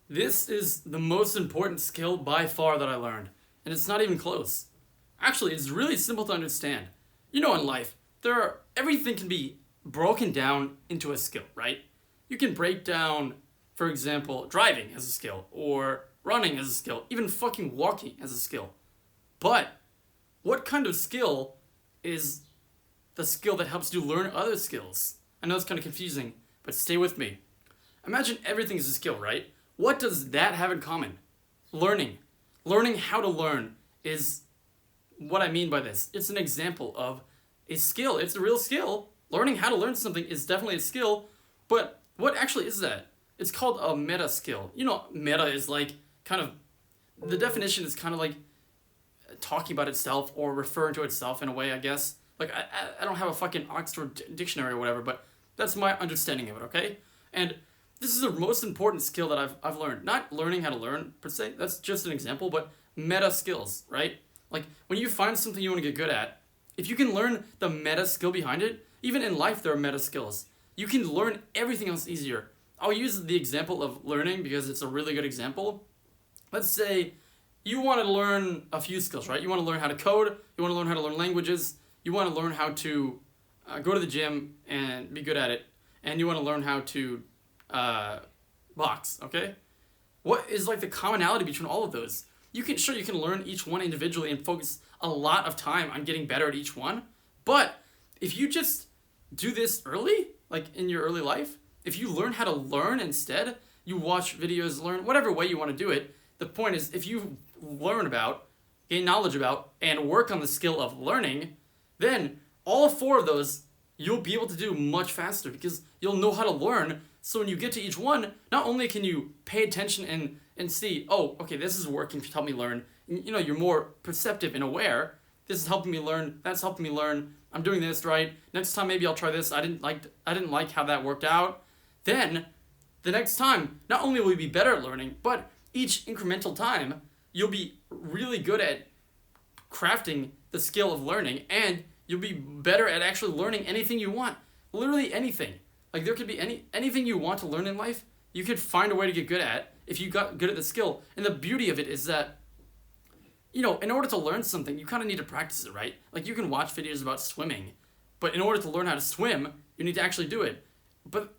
This is the most important skill by far that I learned, and it's not even close. Actually, it's really simple to understand. You know, in life, everything can be broken down into a skill, right? You can break down, for example, driving as a skill, or running as a skill, even fucking walking as a skill. But what kind of skill is the skill that helps you learn other skills? I know it's kind of confusing, but stay with me. Imagine everything is a skill, right? What does that have in common? Learning. Learning how to learn is what I mean by this. It's an example of a skill. It's a real skill. Learning how to learn something is definitely a skill, but what actually is that? It's called a meta skill. You know, meta is like kind of, the definition is kind of like talking about itself or referring to itself in a way, I guess. Like, I don't have a fucking Oxford dictionary or whatever, but that's my understanding of it, okay? And this is the most important skill that I've learned. Not learning how to learn, per se, that's just an example, but meta skills, right? Like, when you find something you want to get good at, if you can learn the meta skill behind it, even in life there are meta skills. You can learn everything else easier. I'll use the example of learning because it's a really good example. Let's say you want to learn a few skills, right? You want to learn how to code, you want to learn how to learn languages, you want to learn how to go to the gym and be good at it, and you want to learn how to box, okay? What is like the commonality between all of those? You can learn each one individually and focus a lot of time on getting better at each one, but if you just do this early, like in your early life, if you learn how to learn instead, you watch videos, learn whatever way you want to do it. The point is, if you learn about, gain knowledge about, and work on the skill of learning, then all four of those you'll be able to do much faster because you'll know how to learn. So when you get to each one, not only can you pay attention and see, oh, okay, this is working to help me learn. You know, you're more perceptive and aware. This is helping me learn. That's helping me learn. I'm doing this right. Next time maybe I'll try this. I didn't like how that worked out. Then the next time, not only will you be better at learning, but each incremental time you'll be really good at crafting the skill of learning, and you'll be better at actually learning anything you want. Literally anything. Like, there could be anything you want to learn in life, you could find a way to get good at if you got good at the skill. And the beauty of it is that, you know, in order to learn something, you kind of need to practice it, right? Like, you can watch videos about swimming, but in order to learn how to swim, you need to actually do it. But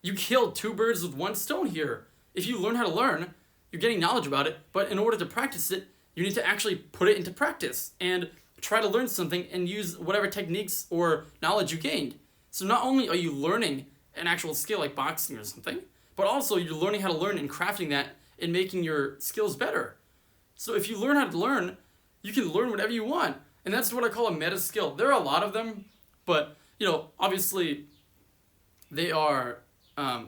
you killed two birds with one stone here. If you learn how to learn, you're getting knowledge about it, but in order to practice it, you need to actually put it into practice and try to learn something and use whatever techniques or knowledge you gained. So not only are you learning an actual skill like boxing or something, but also you're learning how to learn and crafting that and making your skills better. So if you learn how to learn, you can learn whatever you want. And that's what I call a meta skill. There are a lot of them, but, you know, obviously they are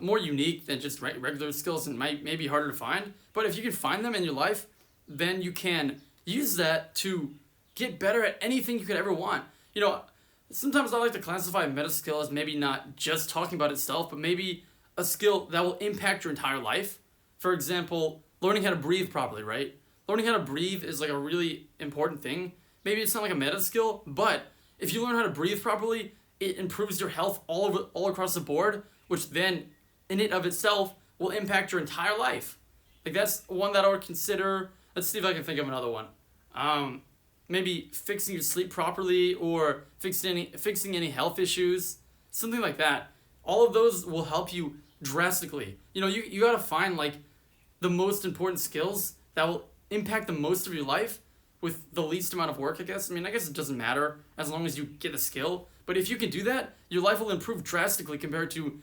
more unique than just regular skills and may be harder to find. But if you can find them in your life, then you can use that to get better at anything you could ever want. You know, sometimes I like to classify a meta skill as maybe not just talking about itself, but maybe a skill that will impact your entire life. For example, learning how to breathe properly, right? Learning how to breathe is like a really important thing. Maybe it's not like a meta skill, but if you learn how to breathe properly, it improves your health all across the board, which then, in and of itself, will impact your entire life. Like, that's one that I would consider. Let's see if I can think of another one. Maybe fixing your sleep properly, or fixing any health issues, something like that. All of those will help you drastically. You know, you gotta find like the most important skills that will impact the most of your life with the least amount of work, I guess. I mean, I guess it doesn't matter as long as you get the skill. But if you can do that, your life will improve drastically compared to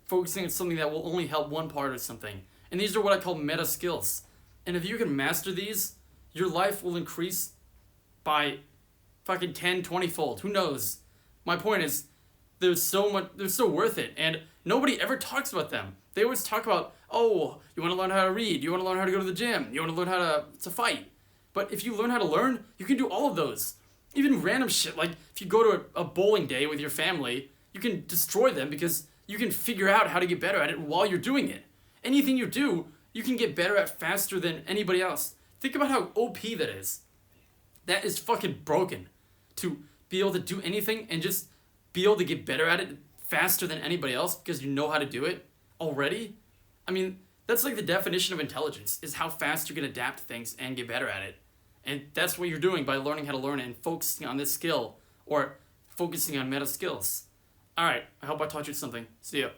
focusing on something that will only help one part or something. And these are what I call meta skills. And if you can master these, your life will increase by fucking 10, 20 fold. Who knows? My point is, they're so worth it. And nobody ever talks about them. They always talk about, oh, you want to learn how to read, you want to learn how to go to the gym, you want to learn how to fight. But if you learn how to learn, you can do all of those. Even random shit, like if you go to a bowling day with your family, you can destroy them because you can figure out how to get better at it while you're doing it. Anything you do, you can get better at faster than anybody else. Think about how OP that is. That is fucking broken. To be able to do anything and just be able to get better at it faster than anybody else because you know how to do it already. I mean, That's like the definition of intelligence, is how fast you can adapt to things and get better at it. And that's what you're doing by learning how to learn it and focusing on this skill, or focusing on meta skills. Alright, I hope I taught you something. See ya.